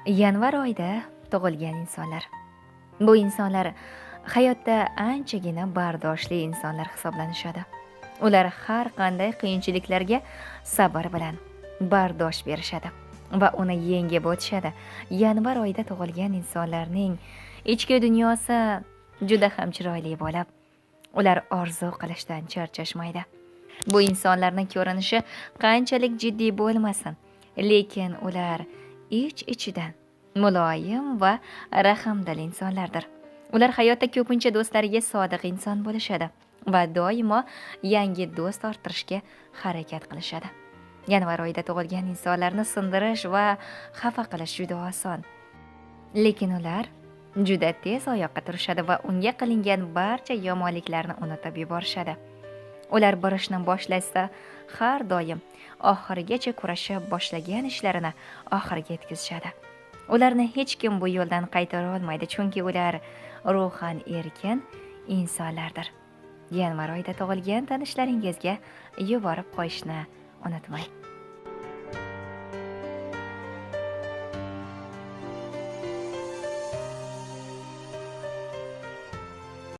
Yanvar oyida tug'ilgan insonlar. Bu insonlar hayotda anchagina bardoshli insonlar hisoblanishadi. Ular har qanday qiyinchiliklarga sabr bilan bardosh berishadi va uni yengib o'tishadi. Yanvar oyida tug'ilgan insonlarning ichki dunyosi juda ham chiroyli bo'lib, ular orzu qilishdan charchashmaydi. Bu insonlarning ko'rinishi qanchalik jiddiy bo'lmasin, lekin ular ich-ichidan muloyim va rahmdil insonlardir. Ular hayotda ko'pincha do'stlariga sodiq inson bo'lishadi va doimo yangi do'st orttirishga harakat qilishadi. Yanvar oyida tug'ilgan insonlarni sindirish va xafa qilish juda oson. Lekin ular juda tez oyoqqa turishadi va unga qilingan barcha yomonliklarni unutib yuborishadi. Ular bir ishni boshlashsa, har doim oxirigacha kurashib boshlagan ishlarini oxiriga yetkazishadi. Ularni hech kim bu yo'ldan qaytara olmaydi, chunki ular ruhan erkin insonlardir. Yanvar oyida tug'ilgan tanishlaringizga yuborib qo'yishni unutmang.